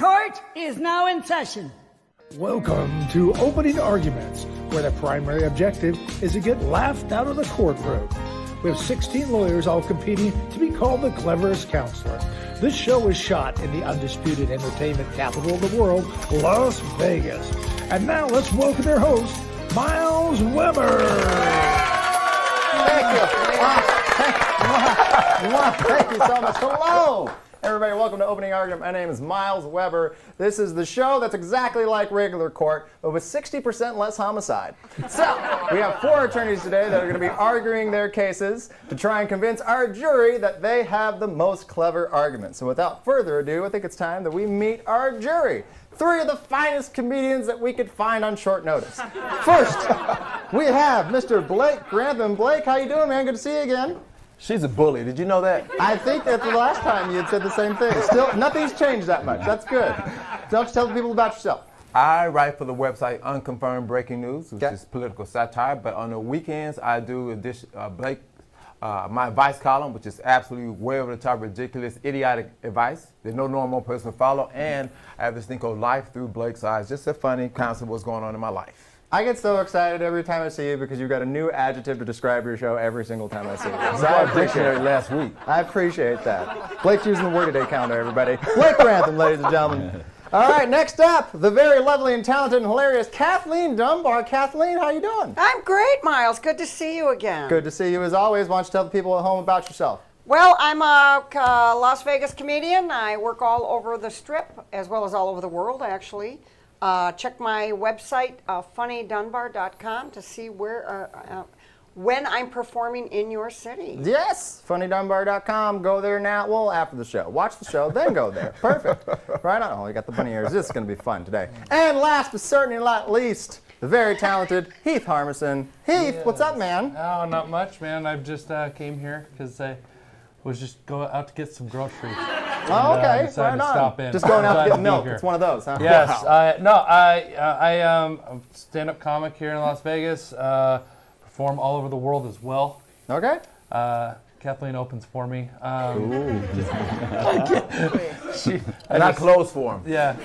Court is now in session. Welcome to Opening Arguments, where the primary objective is to get laughed out of the courtroom. We have 16 lawyers all competing to be called the cleverest counselor. This show was shot in the undisputed entertainment capital of the world, Las Vegas. And now let's welcome their host, Miles Weber. Thank you so much. Hello, everybody. Welcome to Opening Argument. My name is Miles Weber. This is the show that's exactly like regular court, but with 60% less homicide. So, we have 4 attorneys today that are going to be arguing their cases to try and convince our jury that they have the most clever arguments. So, without further ado, I think it's time that we meet our jury. 3 of the finest comedians that we could find on short notice. First, we have Mr. Blake Grantham. Blake, how you doing, man? Good to see you again. She's a bully. Did you know that? I think that the last time you had said the same thing. Still, nothing's changed that much. That's good. Don't you tell the people about yourself. I write for the website Unconfirmed Breaking News, which is political satire. But on the weekends, I do my advice column, which is absolutely way over the top, ridiculous, idiotic advice that no normal person would follow. And I have this thing called Life Through Blake's Eyes, just a funny concept of what's going on in my life. I get so excited every time I see you because you've got a new adjective to describe your show every single time I see you. So I appreciate it. Last week. I appreciate that. Blake's using the word today counter, everybody. Blake Grantham, ladies and gentlemen. All right, next up, the very lovely and talented and hilarious Kathleen Dunbar. Kathleen, how you doing? I'm great, Miles. Good to see you again. Good to see you as always. Why don't you tell the people at home about yourself? Well, I'm a Las Vegas comedian. I work all over the Strip, as well as all over the world, actually. Check my website, funnydunbar.com, to see when I'm performing in your city. Yes, funnydunbar.com. Go there now. Well, after the show. Watch the show, then go there. Perfect. Right on. Oh, you got the bunny ears. This is going to be fun today. And last but certainly not least, the very talented Heath Harmison. Heath, what's up, man? Oh, not much, man. I just came here because I was just going out to get some groceries. Oh, okay. Decided to stop in. Just going out to Glad get be milk. here. It's one of those, huh? Yes. Wow. I'm a stand-up comic here in Las Vegas. Perform all over the world as well. Okay. Kathleen opens for me. And I close for him. Yeah.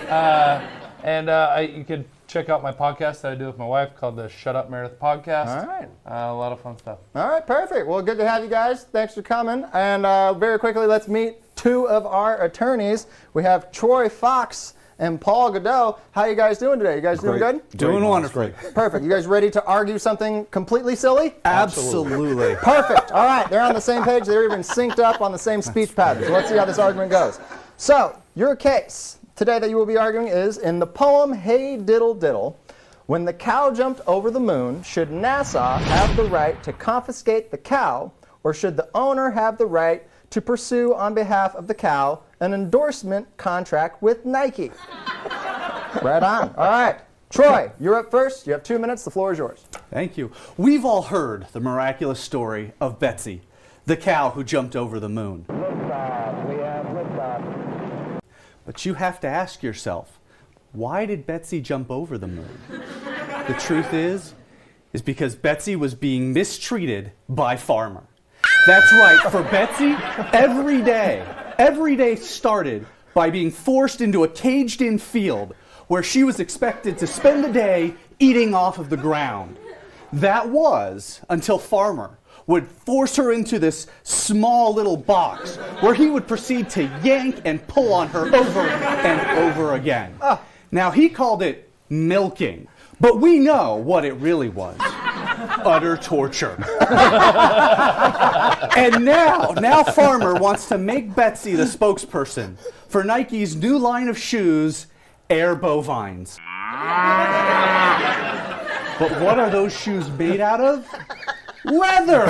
You can check out my podcast that I do with my wife called the Shut Up Meredith Podcast. All right. A lot of fun stuff. All right, perfect. Well, good to have you guys. Thanks for coming. And very quickly, let's meet 2 of our attorneys. We have Troy Fox and Paul Godot. How you guys doing today? You guys doing good? Doing wonderfully. Perfect. You guys ready to argue something completely silly? Absolutely. Perfect. All right, they're on the same page. They're even synced up on the same speech pattern. So let's see how this argument goes. So, your case today that you will be arguing is, in the poem Hey Diddle Diddle, when the cow jumped over the moon, should Nassau have the right to confiscate the cow, or should the owner have the right to pursue on behalf of the cow an endorsement contract with Nike? Right on. All right. Troy, you're up first. You have 2 minutes. The floor is yours. Thank you. We've all heard the miraculous story of Betsy, the cow who jumped over the moon. But you have to ask yourself, why did Betsy jump over the moon? The truth is because Betsy was being mistreated by Farmer. That's right, for Betsy, every day started by being forced into a caged-in field where she was expected to spend the day eating off of the ground. That was until Farmer would force her into this small little box where he would proceed to yank and pull on her over and over again. Now, he called it milking, but we know what it really was. Utter torture. And now Farmer wants to make Betsy the spokesperson for Nike's new line of shoes, Air Bovines. But what are those shoes made out of? Leather!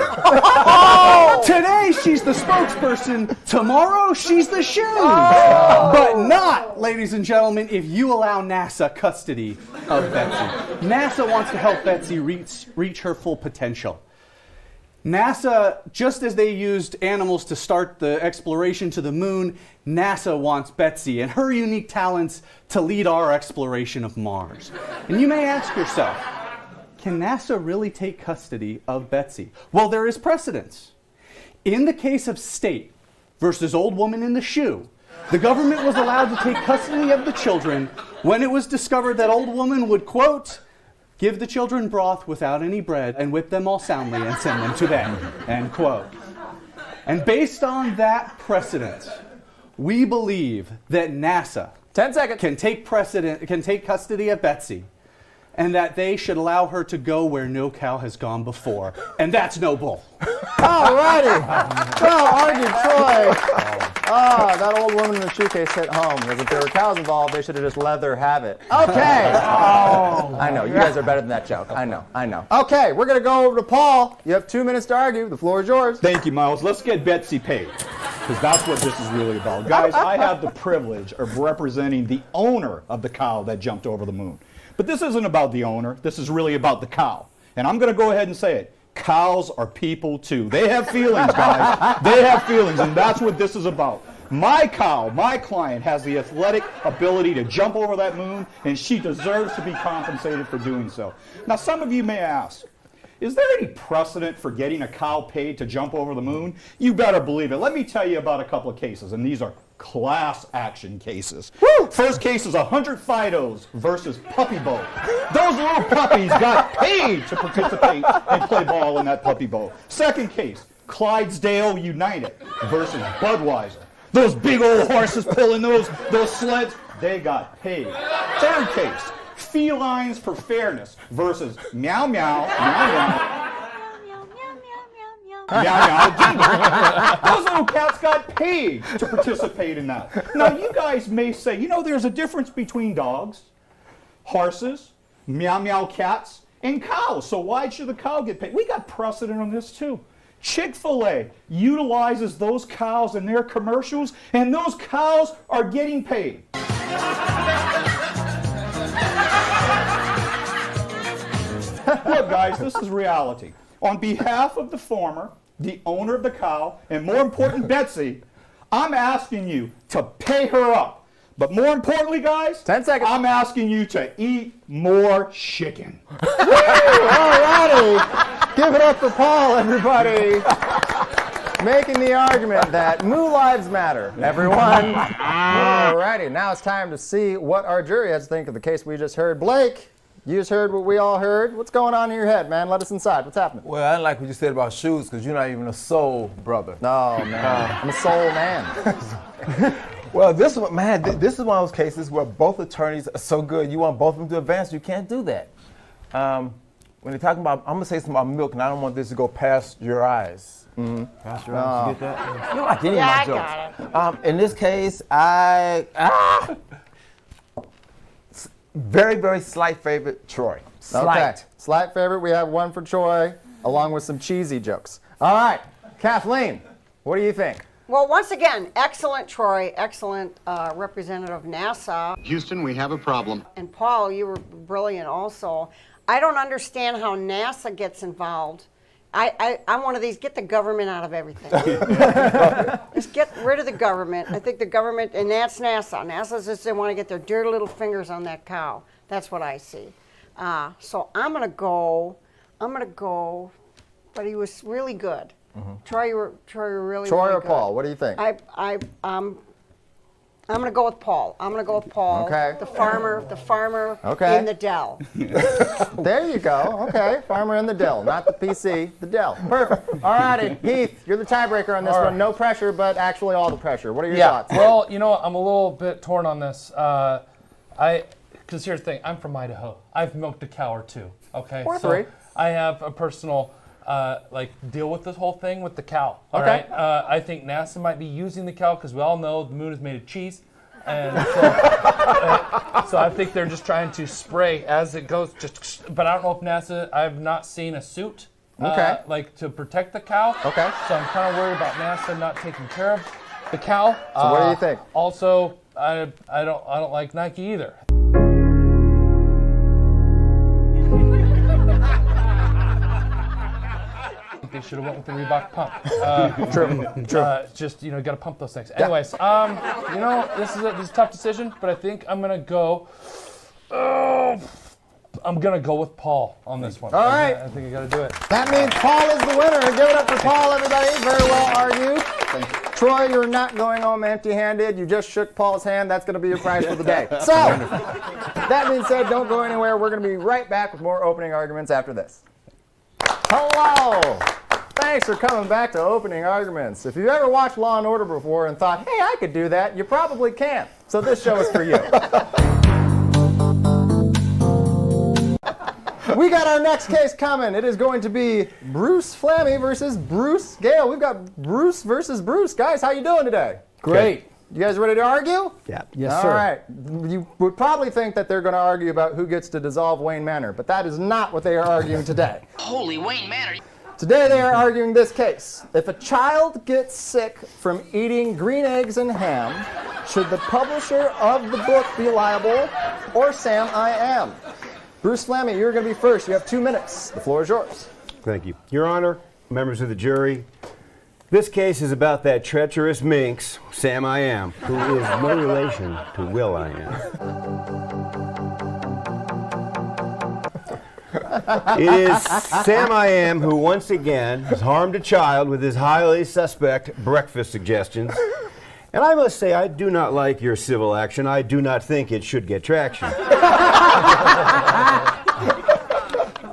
Today she's the spokesperson, tomorrow she's the shoes. But not, ladies and gentlemen, if you allow NASA custody of Betsy. NASA wants to help Betsy reach her full potential. NASA, just as they used animals to start the exploration to the moon, NASA wants Betsy and her unique talents to lead our exploration of Mars. And you may ask yourself, can NASA really take custody of Betsy? Well, there is precedence. In the case of State versus Old Woman in the Shoe, The government was allowed to take custody of the children when it was discovered that old woman would, quote, give the children broth without any bread and whip them all soundly and send them to bed, end quote. And based on that precedent, we believe that NASA 10 seconds. can take custody of Betsy, and that they should allow her to go where no cow has gone before. And that's no bull. All righty. Well argued, Troy. That old woman in the shoecase hit home, because if there were cows involved, they should have just let her have it. Okay. I know, you guys are better than that joke. I know. Okay, we're going to go over to Paul. You have 2 minutes to argue. The floor is yours. Thank you, Miles. Let's get Betsy paid, because that's what this is really about. Guys, I have the privilege of representing the owner of the cow that jumped over the moon. But this isn't about the owner. This is really about the cow. And I'm going to go ahead and say it. Cows are people, too. They have feelings, guys. They have feelings, and that's what this is about. My cow, my client, has the athletic ability to jump over that moon, and she deserves to be compensated for doing so. Now, some of you may ask, is there any precedent for getting a cow paid to jump over the moon? You better believe it. Let me tell you about a couple of cases, and these are class action cases. Woo! First case is 100 Fidos versus Puppy Bowl. Those little puppies got paid to participate and play ball in that puppy bowl. Second case, Clydesdale United versus Budweiser. Those big old horses pulling those sleds, they got paid. Third case, Felines for Fairness versus Meow Meow, Meow Meow. Those little cats got paid to participate in that. Now, you guys may say, you know, there's a difference between dogs, horses, meow meow cats, and cows. So why should the cow get paid? We got precedent on this, too. Chick-fil-A utilizes those cows in their commercials, and those cows are getting paid. Look, guys, this is reality. On behalf of the farmer, the owner of the cow, and more important, Betsy, I'm asking you to pay her up. But more importantly, guys, 10 seconds. I'm asking you to eat more chicken. All righty. Give it up for Paul, everybody. Making the argument that moo lives matter, everyone. All righty. Now it's time to see what our jury has to think of the case we just heard. Blake, you just heard what we all heard. What's going on in your head, man? Let us inside. What's happening? Well, I didn't like what you said about shoes, because you're not even a soul brother. No, man. I'm a soul man. Well, this one, man, this is one of those cases where both attorneys are so good. You want both of them to advance, you can't do that. When they're talking about, I'm going to say something about milk, and I don't want this to go past your eyes. Mm-hmm. Past your eyes, you get that? You don't like any of my jokes. Got it. In this case, very, very slight favorite, Troy. Slight. Okay. Slight favorite. We have one for Troy, along with some cheesy jokes. All right. Kathleen, what do you think? Well, once again, excellent, Troy. Excellent representative of NASA. Houston, we have a problem. And Paul, you were brilliant also. I don't understand how NASA gets involved. I'm one of these, get the government out of everything. Just get rid of the government. I think the government, and that's NASA. NASA's just, they want to get their dirty little fingers on that cow. That's what I see. So I'm going to go, but he was really good. Mm-hmm. Troy, you were really, Troy really or good. Paul, what do you think? I'm going to go with Paul. Okay. The farmer Okay. in the Dell. There you go. Okay. Farmer in the Dell, not the PC, the Dell. Perfect. All righty. Heath, you're the tiebreaker on this one. No pressure, but actually all the pressure. What are your thoughts? Well, you know, I'm a little bit torn on this. Because here's the thing, I'm from Idaho. I've milked a cow or two. Okay. Or three. I have a personal deal with this whole thing with the cow. All Okay. right. I think NASA might be using the cow because we all know the moon is made of cheese. And so I think they're just trying to spray as it goes. But I don't know if NASA, I've not seen a suit like to protect the cow. Okay. So I'm kind of worried about NASA not taking care of the cow. So what do you think? Also, I don't like Nike either. They should have went with the Reebok pump. True. Just, you know, got to pump those things. Anyways, you know, this is a tough decision, but I think I'm gonna go. I'm gonna go with Paul on this one. All right. I think I got to do it. That means Paul is the winner. Give it up for Paul, everybody. Very well argued. Thank you. Troy, you're not going home empty-handed. You just shook Paul's hand. That's going to be your prize for the day. So, that being said, don't go anywhere. We're going to be right back with more opening arguments after this. Hello! Thanks for coming back to Opening Arguments. If you've ever watched Law & Order before and thought, hey, I could do that, you probably can't. So this show is for you. We got our next case coming. It is going to be Bruce Flammy versus Bruce Gale. We've got Bruce versus Bruce. Guys, how you doing today? Great. You guys ready to argue? Yeah. Yes, sir. All right. You would probably think that they're going to argue about who gets to dissolve Wayne Manor, but that is not what they are arguing today. Holy Wayne Manor. Today they are arguing this case. If a child gets sick from eating green eggs and ham, should the publisher of the book be liable or Sam I Am? Bruce Flammy, you're going to be first. You have 2 minutes. The floor is yours. Thank you. Your Honor, members of the jury, this case is about that treacherous minx, Sam I Am, who is no relation to Will I Am. It is Sam I Am who once again has harmed a child with his highly suspect breakfast suggestions. And I must say, I do not like your civil action. I do not think it should get traction.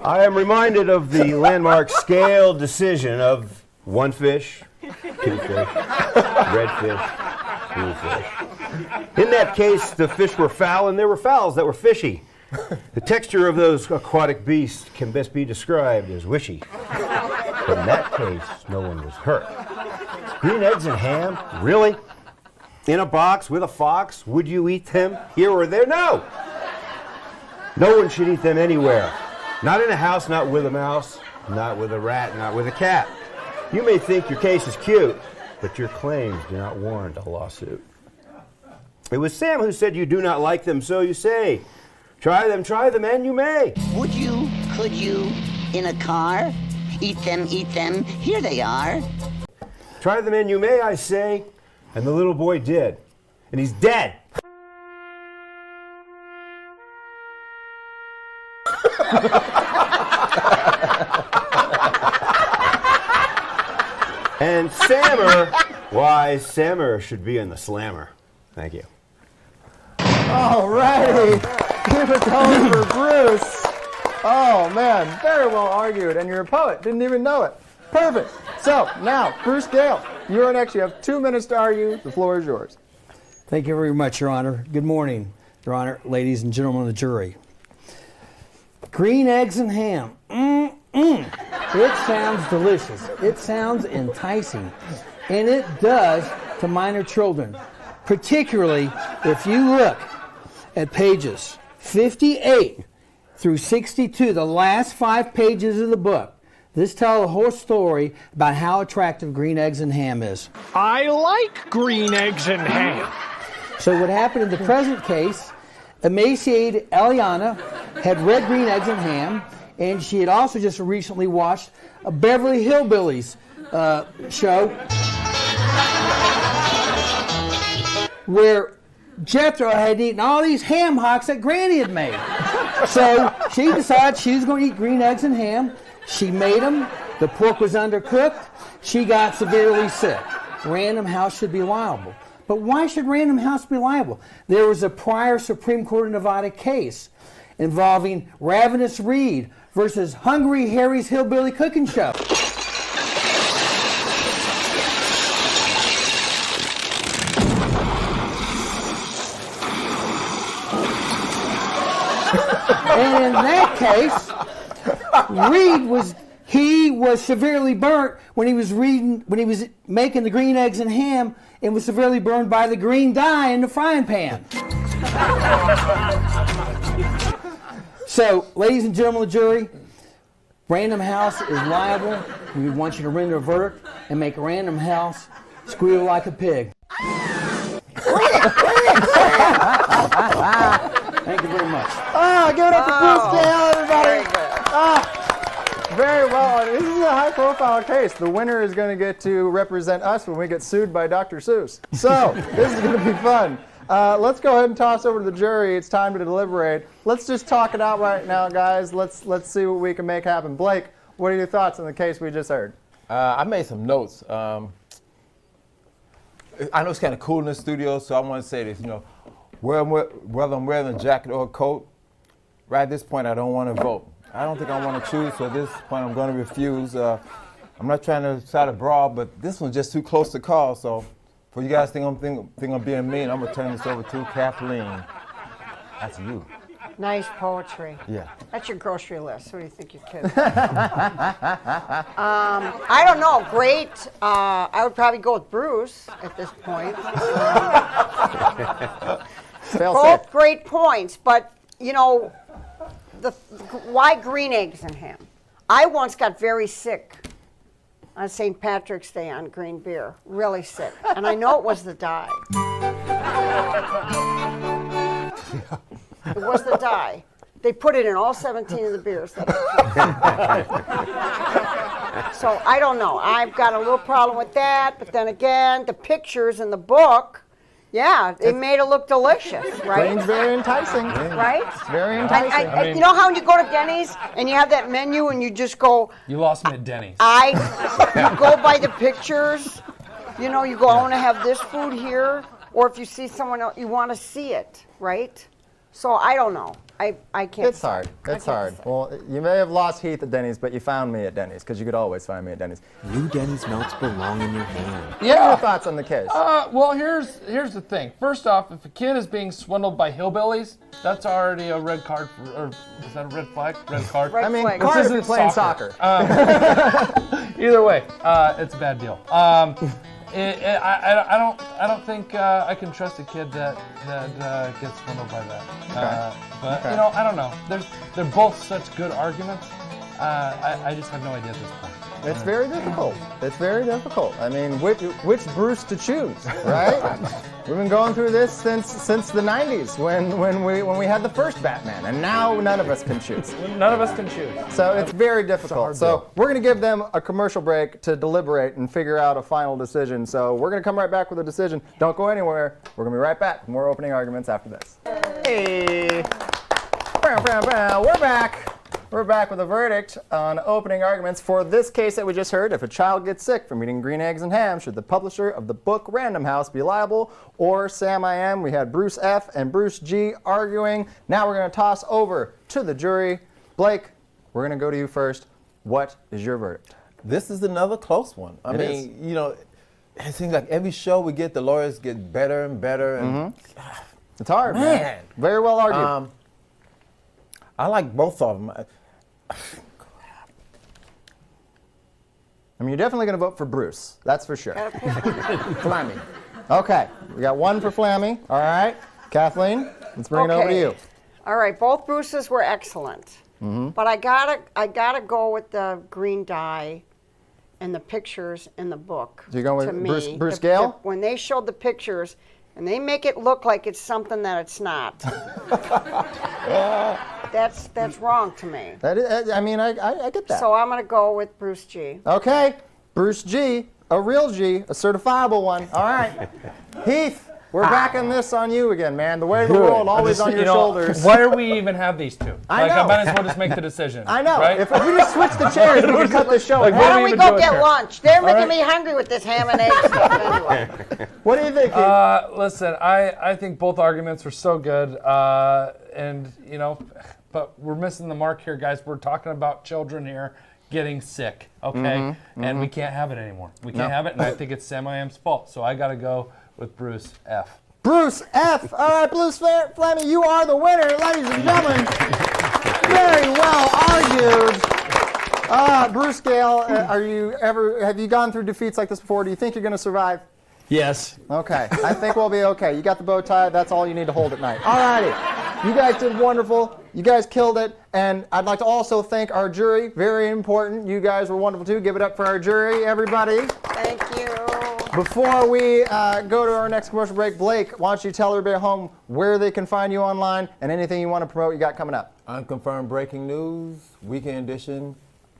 I am reminded of the landmark scale decision of 1 fish, 2 fish, red fish, blue fish. In that case, the fish were foul and there were fowls that were fishy. The texture of those aquatic beasts can best be described as wishy. But in that case, no one was hurt. Green eggs and ham? Really? In a box with a fox? Would you eat them here or there? No! No one should eat them anywhere. Not in a house, not with a mouse, not with a rat, not with a cat. You may think your case is cute, but your claims do not warrant a lawsuit. It was Sam who said you do not like them, so you say. Try them, and you may. Would you, could you, in a car? Eat them, here they are. Try them, and you may, I say. And the little boy did. And he's dead. And Sammer, why, Sammer should be in the slammer. Thank you. All righty. Keep it going for Bruce. Oh, man. Very well argued. And you're a poet. Didn't even know it. Perfect. So, now, Bruce Gale, you're next. You have 2 minutes to argue. The floor is yours. Thank you very much, Your Honor. Good morning, Your Honor, ladies and gentlemen of the jury. Green eggs and ham. It sounds delicious. It sounds enticing. And it does to minor children, particularly if you look at pages 58 through 62, the last 5 pages of the book. This tells a whole story about how attractive green eggs and ham is. I like green eggs and ham. So what happened in the present case, emaciated Eliana had red, green eggs and ham, and she had also just recently watched a Beverly Hillbillies show where Jethro had eaten all these ham hocks that Granny had made. So she decided she was going to eat green eggs and ham. She made them. The pork was undercooked. She got severely sick. Random House should be liable. But why should Random House be liable? There was a prior Supreme Court of Nevada case involving Ravenous Reed versus Hungry Harry's Hillbilly Cooking Show. And in that case, Reed was severely burnt when he was making the green eggs and ham, and was severely burned by the green dye in the frying pan. So, ladies and gentlemen of the jury, Random House is liable. We want you to render a verdict and make Random House squeal like a pig. Thank you very much. Give it up for Bruce Gale, everybody. Very well. This is a high-profile case. The winner is going to get to represent us when we get sued by Dr. Seuss. So, this is going to be fun. Let's go ahead and toss over to the jury. It's time to deliberate. Let's just talk it out right now, guys. Let's see what we can make happen. Blake, what are your thoughts on the case we just heard? I made some notes. I know it's kind of cool in the studio, so I want to say this. You know, whether I'm wearing a jacket or a coat, right at this point, I don't want to vote. I don't think I want to choose, so at this point, I'm going to refuse. I'm not trying to start a brawl, but this one's just too close to call. So, for you guys think I'm being mean, I'm gonna turn this over to Kathleen. That's you. Nice poetry. Yeah. That's your grocery list. What do you think you're kidding? I don't know. Great. I would probably go with Bruce at this point. Both great points, but you know, why green eggs and ham? I once got very sick on St. Patrick's Day on green beer, really sick, and I know it was the dye. It was the dye. They put it in all 17 of the beers. So I don't know. I've got a little problem with that. But then again, the pictures in the book, yeah, it made it look delicious, right? Green's very enticing. Right? It's very enticing. You know how when you go to Denny's and you have that menu and you just go, You lost me at Denny's. you go by the pictures. You know, you go, I want to have this food here. Or if you see someone else, you want to see it, right? So I don't know. I can't. It's hard. It's hard. Well, you may have lost Heath at Denny's, but you found me at Denny's because you could always find me at Denny's. New Denny's melts belong in your hand. What are your thoughts on the case? Well, here's the thing. First off, if a kid is being swindled by hillbillies, that's already a red card. Or is that a red flag? Red card. Red I mean, flag. card if you're isn't playing soccer. soccer. Either way, it's a bad deal. I don't think I can trust a kid that gets swindled by that. But you know, I don't know. They're both such good arguments. I just have no idea at this point. It's very difficult. It's very difficult. I mean, which Bruce to choose, right? We've been going through this since the 90s when we had the first Batman, and now none of us can choose. None of us can choose. So it's very difficult. So we're going to give them a commercial break to deliberate and figure out a final decision. So we're going to come right back with a decision. Don't go anywhere. We're going to be right back. More opening arguments after this. Hey. We're back. We're back with a verdict on opening arguments for this case that we just heard. If a child gets sick from eating green eggs and ham, should the publisher of the book Random House be liable? Or Sam I Am? We had Bruce F. and Bruce G. arguing. Now we're going to toss over to the jury. Blake, we're going to go to you first. What is your verdict? This is another close one. I mean, you know, it seems like every show we get, the lawyers get better and better. And It's hard, man. Very well argued. I like both of them. I mean, you're definitely going to vote for Bruce. That's for sure. Flammy. Okay, we got one for Flammy. All right. Kathleen, let's bring it over to you. All right, both Bruces were excellent. But I gotta go with the green dye and the pictures in the book. So you're going to with me. Bruce Gale? When they showed the pictures and they make it look like it's something that it's not. That's wrong to me. That is, I mean, I get that. So I'm going to go with Bruce G. Okay, Bruce G, a real G, a certifiable one. All right. Heath, we're backing this on you again, man. The weight of the world always on your shoulders. Why do we even have these two? I know. I might as well just make the decision. I know. Right? If we just switch the chairs, we can cut the show. Like, Why what are don't we even go doing get here? lunch? They're making me hungry with this ham and egg stuff anyway. What do you think, Heath? Listen, I think both arguments were so good, and you know, but we're missing the mark here, guys. We're talking about children here getting sick, okay? And we can't have it anymore. We can't have it, and I think it's Sam I Am's fault. So I got to go with Bruce F. Bruce F. All right, Bruce Flammy, you are the winner, ladies and gentlemen. Very well argued. Bruce Gale, have you gone through defeats like this before? Do you think you're going to survive? Yes. Okay, I think we'll be okay. You got the bow tie. That's all you need to hold at night. All righty. You guys did wonderful. You guys killed it. And I'd like to also thank our jury. Very important. You guys were wonderful, too. Give it up for our jury, everybody. Thank you. Before we go to our next commercial break, Blake, why don't you tell everybody at home where they can find you online and anything you want to promote you got coming up? Unconfirmed breaking news, weekend edition,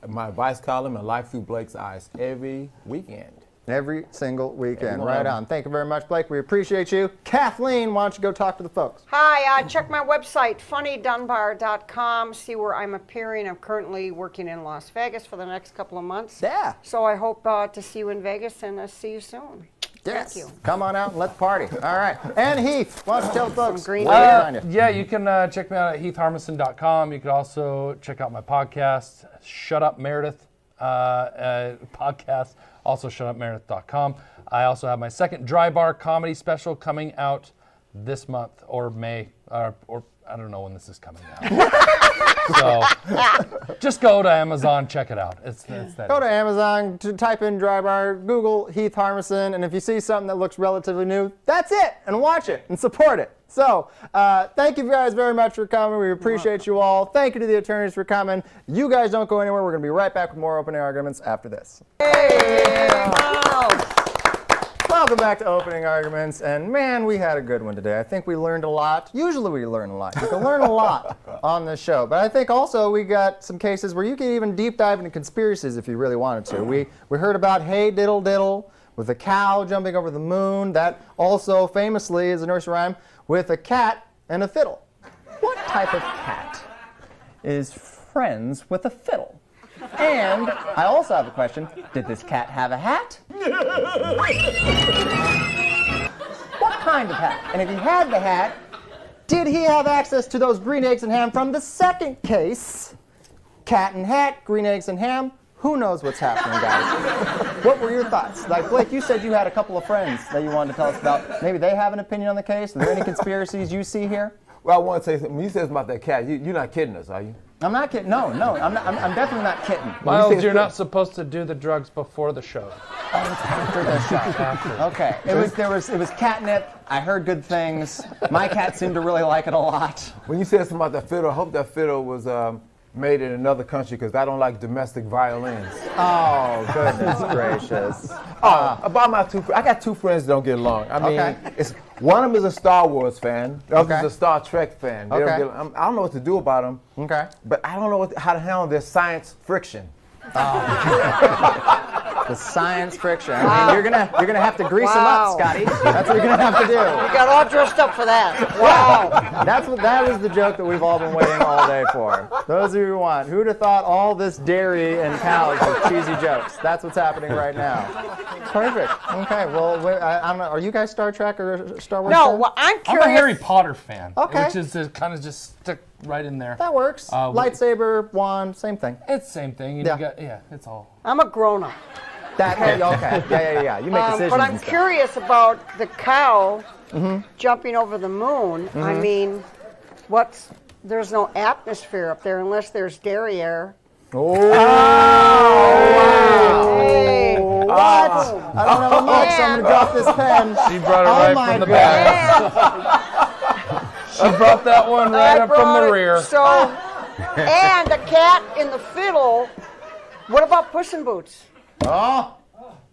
my advice column, and Life Through Blake's Eyes every weekend. Every single weekend. Right on. Thank you very much, Blake. We appreciate you. Kathleen, why don't you go talk to the folks? Hi, check my website, funnydunbar.com. See where I'm appearing. I'm currently working in Las Vegas for the next couple of months. Yeah. So I hope to see you in Vegas and see you soon. Yes. Thank you. Come on out and let's party. All right. And Heath, why don't you tell the folks green where they can find you? Yeah, you can check me out at heathharmison.com. You can also check out my podcast, Shut Up Meredith podcast, also shutupmeredith.com. I also have my second Dry Bar comedy special coming out this month or May, or I don't know when this is coming out. So just go to Amazon, check it out. It's that. Go to Amazon, type in Dry Bar, Google Heath Harmison, and if you see something that looks relatively new, that's it, and watch it and support it. So thank you guys very much for coming. We appreciate you all. Thank you to the attorneys for coming. You guys don't go anywhere. We're going to be right back with more opening arguments after this. Hey, Miles. Welcome back to Opening Arguments, and man, we had a good one today. I think we learned a lot. Usually we learn a lot. You can learn a lot on this show, but I think also we got some cases where you can even deep dive into conspiracies if you really wanted to. We heard about Hey Diddle Diddle with a cow jumping over the moon. That also famously is a nursery rhyme with a cat and a fiddle. What type of cat is friends with a fiddle? And I also have a question. Did this cat have a hat? What kind of hat? And if he had the hat, did he have access to those green eggs and ham from the second case? Cat and hat, green eggs and ham. Who knows what's happening, guys? What were your thoughts? Like, Blake, you said you had a couple of friends that you wanted to tell us about. Maybe they have an opinion on the case. Are there any conspiracies you see here? Well, I want to say something. When you said something about that cat, you're not kidding us, are you? I'm not kidding. No, I'm definitely not kidding. Miles, you're not supposed to do the drugs before the show. Oh, it's after the show. Okay. It was catnip. I heard good things. My cat seemed to really like it a lot. When you said something about that fiddle, I hope that fiddle was made in another country because I don't like domestic violins. Oh, goodness gracious. About my two friends. I got two friends that don't get along. I mean, one of them is a Star Wars fan. The other is a Star Trek fan. They don't get, I don't know what to do about them. Okay. But I don't know how to handle their science friction. The science friction. I mean, you're gonna have to grease them up, Scotty. That's what you're gonna have to do. You got all dressed up for that. Wow. That was the joke that we've all been waiting all day for. Those of you who want. Who'd have thought all this dairy and cows were cheesy jokes? That's what's happening right now. Perfect. Okay. Well, I don't know. Are you guys Star Trek or Star Wars? No. fans? Well, I'm I'm curious. a Harry Potter fan, Okay. which is kind of just stuck right in there. That works. Lightsaber, wand, same thing. It's the same thing. And it's all. I'm a grown-up. Okay. Yeah. You make decisions. But I'm and stuff. curious about the cow jumping over the moon. I mean, there's no atmosphere up there unless there's dairy air. Oh! Hey, What? I don't know much, so I'm going to drop this pen. She brought it right from the back. She brought that one right up from the rear. So, and the cat in the fiddle. What about Puss in Boots? Oh,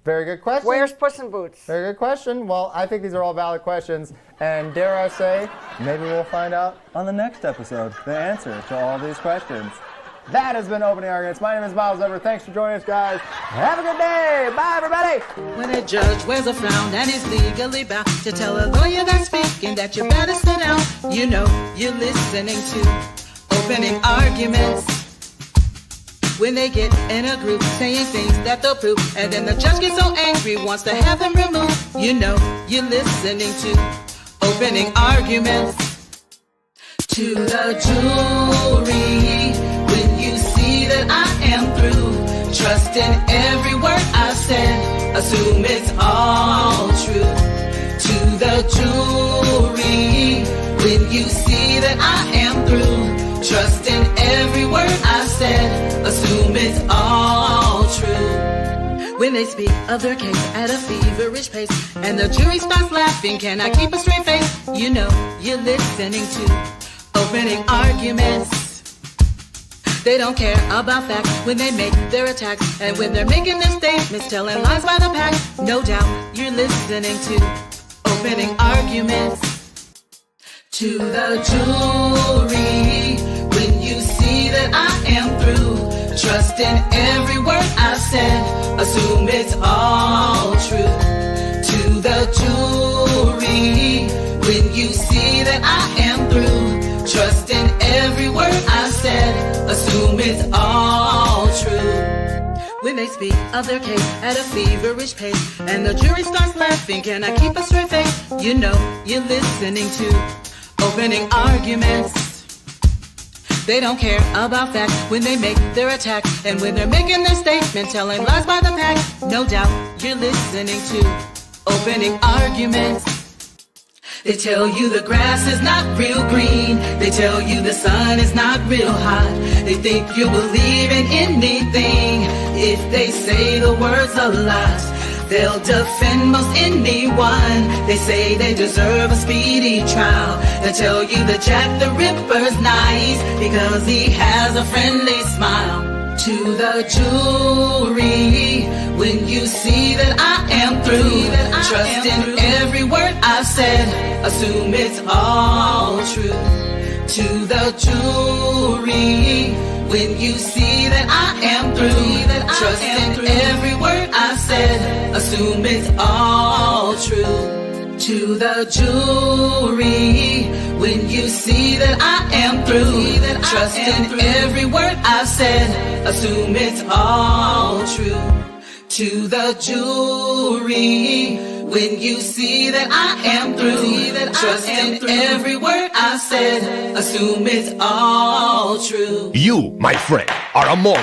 very good question. Where's Puss in Boots? Very good question. Well, I think these are all valid questions. And dare I say, maybe we'll find out on the next episode the answer to all these questions. That has been Opening Arguments. My name is Miles Weber. Thanks for joining us, guys. Have a good day. Bye, everybody. When a judge wears a frown and is legally bound to tell a lawyer that's speaking that you better sit down, you know you're listening to Opening Arguments. When they get in a group saying things that they'll prove, and then the judge gets so angry, wants to have them removed, you know you're listening to Opening Arguments. To the jury, when you see that I am through, trust in every word I've said, assume it's all true. To the jury, when you see that I am through, trust in every word I've said, assume it's all true. When they speak of their case at a feverish pace, and the jury starts laughing, can I keep a straight face? You know you're listening to Opening Arguments. They don't care about facts when they make their attacks, and when they're making their statements, telling lies by the pack. No doubt you're listening to Opening Arguments. To the jury, when you see that I am through, trust in every word I've said, assume it's all true. To the jury, when you see that I am through, trust in every word I've said, assume it's all true. When they speak of their case at a feverish pace, and the jury starts laughing. Can I keep a straight face? You know you're listening to opening arguments. They don't care about facts when they make their attack, and when they're making their statement, telling lies by the pack. No doubt you're listening to opening arguments. They tell you the grass is not real green. They tell you the sun is not real hot. They think you'll believe in anything if they say the words a lot. They'll defend most anyone. They say they deserve a speedy trial. They tell you that Jack the Ripper's nice because he has a friendly smile. To the jury, when you see that I am through, trust in every word I've said, assume it's all true. To the jury, when you see that I am through, trust in every word I've said, assume it's all true. To the jury, when you see that I am through, trust in every word I've said, assume it's all true. To the jury, when you see that I am through, trust in every word I've said, assume it's all true. You, my friend, are a moron.